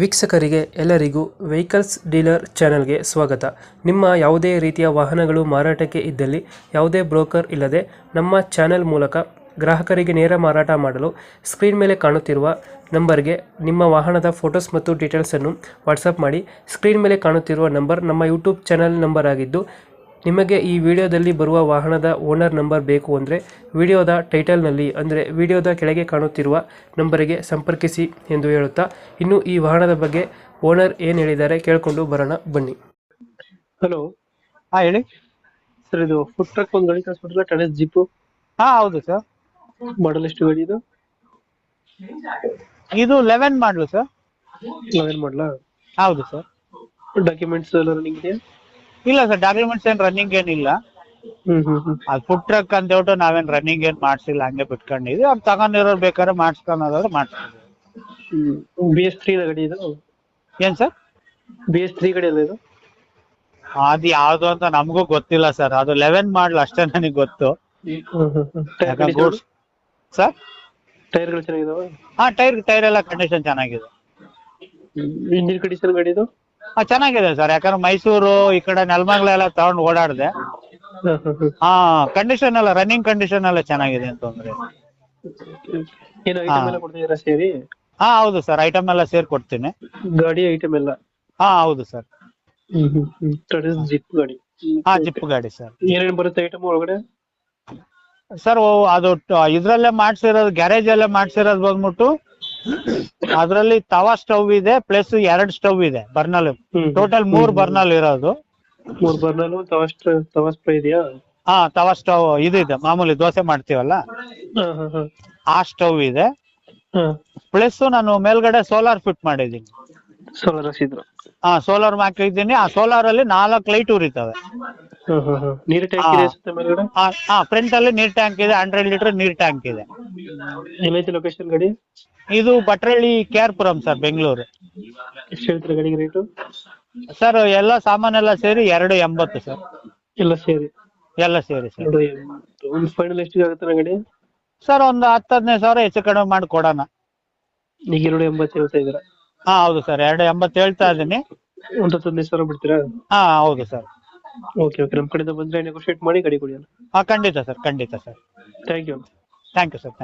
ವೀಕ್ಷಕರಿಗೆ ಎಲ್ಲರಿಗೂ vehicles dealer ಚಾನೆಲ್ಗೆ ಸ್ವಾಗತ. ನಿಮ್ಮ ಯಾವುದೇ ರೀತಿಯ ವಾಹನಗಳು ಮಾರಾಟಕ್ಕೆ ಇದ್ದಲ್ಲಿ ಯಾವುದೇ ಬ್ರೋಕರ್ ಇಲ್ಲದೆ ನಮ್ಮ ಚಾನೆಲ್ ಮೂಲಕ ಗ್ರಾಹಕರಿಗೆ ನೇರ ಮಾರಾಟ ಮಾಡಲು ಸ್ಕ್ರೀನ್ ಮೇಲೆ ಕಾಣುತ್ತಿರುವ ನಂಬರ್ಗೆ ನಿಮ್ಮ ವಾಹನದ ಫೋಟೋಸ್ ಮತ್ತು ಡೀಟೇಲ್ಸನ್ನು ವಾಟ್ಸಪ್ ಮಾಡಿ. ಸ್ಕ್ರೀನ್ ಮೇಲೆ ಕಾಣುತ್ತಿರುವ ನಂಬರ್ ನಮ್ಮ ಯೂಟ್ಯೂಬ್ ಚಾನೆಲ್ ನಂಬರ್ ಆಗಿದ್ದು, ನಿಮಗೆ ಈ ವಿಡಿಯೋದಲ್ಲಿ ಬರುವ ವಾಹನದ ಓನರ್ ನಂಬರ್ ಬೇಕು ಅಂದರೆ ವಿಡಿಯೋದ ಟೈಟಲ್ನಲ್ಲಿ ಅಂದರೆ ವಿಡಿಯೋದ ಕೆಳಗೆ ಕಾಣುತ್ತಿರುವ ನಂಬರಿಗೆ ಸಂಪರ್ಕಿಸಿ ಎಂದು ಹೇಳುತ್ತಾ, ಇನ್ನು ಈ ವಾಹನದ ಬಗ್ಗೆ ಓನರ್ ಏನು ಹೇಳಿದ್ದಾರೆ ಕೇಳಿಕೊಂಡು ಬರೋಣ ಬನ್ನಿ. ಹಲೋ, ಹಾ ಹೇಳಿ ಸರ್ ಇದು ಫುಡ್ ಟ್ರಕ್ ಒಂದು ಗಾಡಿ ಕಳಿಸ್ಬಿಟ್ರಲ್ಲ, ಟಾಟಾ ಜಿಪ್. ಹಾ ಹೌದು ಸರ್. ಮಾಡಲ್ ಎಷ್ಟು ಗಾಡಿ ಇದು? ಇದು 11 ಮಾಡಲು ಸರ್. 11 ಮಾಡಲಾ? ಹೌದು ಸರ್. ಡಾಕ್ಯುಮೆಂಟ್ಸ್ ಎಲ್ಲ ರನ್ನಿಂಗ್ ಇದೆಯಾ? ಇಲ್ಲ ಸರ್, ಡಾಕ್ಯುಮೆಂಟ್ಸ್ ಏನ್ ರನ್ನಿಂಗ್ ಏನಿಲ್ಲ. ಅದು ಫುಡ್ ಟ್ರಕ್ ಅಂತ ಹೇಳ್ಬಿಟ್ಟು ನಾವೇನ್ ರನ್ನಿಂಗ್ ಏನ್ ಮಾಡ್ಸಿಲ್ಲ, ಹಂಗೆ ಬಿಟ್ಕೊಂಡಿದ್ವಿ. ಅವ್ರು ತಗೊಂಡಿರೋರು ಬೇಕಾದ್ರೆ ಮಾಡ್ಸ್ಕೊಳೋದಾದ್ರೆ ಮಾಡ್ಸ್ಕೊಂಡು. BS3 ಗಾಡಿ ಇದು? ಏನ್ ಸರ್? BS3 ಗಾಡಿ ಅಲ್ಲ ಇದು? ಅದು ಯಾವ್ದು ಅಂತ ನಮಗೂ ಗೊತ್ತಿಲ್ಲ ಸರ್. ಅದು 11 ಮಾಡಲ್ ಅಷ್ಟೇ ನನಗೆ ಗೊತ್ತು ಸರ್. ಟೈರ್ಗಳು ಚೆನ್ನಾಗಿದಾವ? ಹಾ, ಟೈರ್ ಎಲ್ಲ ಕಂಡೀಷನ್ ಚೆನ್ನಾಗಿದೆ. ಇಂಜಿನ್ ಕಂಡೀಷನ್ ಗಾಡಿ ಇದು? ಹಾ ಚೆನ್ನಾಗಿದೆ ಸರ್. ಯಾಕಂದ್ರೆ ಮೈಸೂರು ಈ ಕಡೆ ನೆಲಮಂಗಲ ಎಲ್ಲ ತಗೊಂಡು ಓಡಾಡಿದೆ. ಹಾ, ಕಂಡೀಷನ್ ಎಲ್ಲ ರನ್ನಿಂಗ್ ಕಂಡೀಷನ್ ಎಲ್ಲ ಚೆನ್ನಾಗಿದೆ ಅಂತ ತೊಂದ್ರೆ. ಏನು ಐಟಮ್ ಎಲ್ಲ ಕೊಡ್ತಿದ್ದೀರಾ ಸೇರಿ? ಹಾ ಹೌದು ಸರ್, ಐಟಮ್ ಎಲ್ಲ ಸೇರ್ ಕೊಡ್ತೀನಿ. ಗಾಡಿ ಐಟಮ್ ಎಲ್ಲ? ಹಾ ಹೌದು ಸರ್. ಜಿಪ್ ಗಾಡಿ? ಹಾ ಜಿಪ್ ಗಾಡಿ ಸರ್. ಏನೇನು ಬರುತ್ತೆ ಐಟಮ್ ಒಳಗಡೆ? ಸರ್ ಅದು ಇದ್ರಲ್ಲೇ ಮಾಡ್ಸಿರೋದು, ಗ್ಯಾರೇಜ್ ಅಲ್ಲೇ ಮಾಡ್ಸಿರೋದು ಬಂದ್ಬಿಟ್ಟು ಅದ್ರಲ್ಲಿ ತವಾ ಸ್ಟವ್ ಇದೆ, ಪ್ಲಸ್ 2 ಸ್ಟವ್ ಇದೆ ಬರ್ನಲ್. ಟೋಟಲ್ 3 ಬರ್ನಲ್ ಇರೋದು. 3 ಬರ್ನಲ್, ತವಾ ಸ್ಪ್ರೇ ಇದೆಯಾ? ಹಾ, ತವಾ ಸ್ಟವ್ ಇದು ಇದೆ, ಮಾಮೂಲಿ ದೋಸೆ ಮಾಡ್ತೀವಲ್ಲ ಆ ಸ್ಟವ್ ಇದೆ. ಪ್ಲಸ್ ನಾನು ಮೇಲ್ಗಡೆ ಸೋಲಾರ್ ಫಿಟ್ ಮಾಡಿದ್ದೀನಿ. ಸೋಲಾರ್ ಹಾಕಿದ್ರು? ಹಾ, ಸೋಲಾರ್ ಹಾಕಿದ್ದೀನಿ. ಆ ಸೋಲಾರ್ ಅಲ್ಲಿ 4 ಲೈಟ್ ಉರಿತವೆ. ನೀರ್ ಟ್ಯಾಂಕ್ ಇದೆ ಅನ್ಸುತ್ತೆ ಮೇಲ್ಗಡೆ? ಹಾ, ಫ್ರಂಟ್ ಅಲ್ಲಿ ನೀರ್ ಟ್ಯಾಂಕ್ ಇದೆ, 100 ಲೀಟರ್ ನೀರ್ ಟ್ಯಾಂಕ್ ಇದೆ. ಎಲ್ಲೈತೆ ಲೊಕೇಶನ್ ಗಾಡಿ? ಇದು ಭಟ್ರಳ್ಳಿ KR ಪುರಂ ಸರ್, ಬೆಂಗಳೂರು. ಎಷ್ಟು ಹೇಳ್ತೀರಾ ಗಾಡಿಗೆ ರೇಟು? ಸರ್ ಎಲ್ಲ ಸಾಮಾನೆಲ್ಲ ಸೇರಿ 280 ಸರ್. ಎಲ್ಲ ಸೇರಿ? ಎಲ್ಲ ಸೇರಿ ಸರ್. ಒಂದು ಫೈನಲ್ ಎಷ್ಟಿಗೆ ಆಗುತ್ತೆ ಗಾಡಿ? ಸರ್ ಒಂದು 10-15 ಸಾವಿರ ಹೆಚ್ಚು ಕಡಿಮೆ ಮಾಡಿ ಕೊಡೋಣ. ಈಗ 280 ಹೇಳ್ತಾ ಇದ್ದೀರಾ? ಹಾ ಹೌದು ಸರ್, 280 ಹೇಳ್ತಾ ಇದ್ದೀನಿ. ಒಂದು 15 ಸಾವಿರ ಬಿಡ್ತೀರಾ? ಹಾ ಹೌದು ಸರ್. ಓಕೆ, ನಮ್ಮ ಕಡೆಯಿಂದ ಬಂದ್ರೆ ನೆಗೋಶಿಯೇಟ್ ಮಾಡಿ ಗಾಡಿ ಕೊಡಿ. ಹಾ ಖಂಡಿತ ಸರ್, ಖಂಡಿತ sir. Thank you. Thank you sir.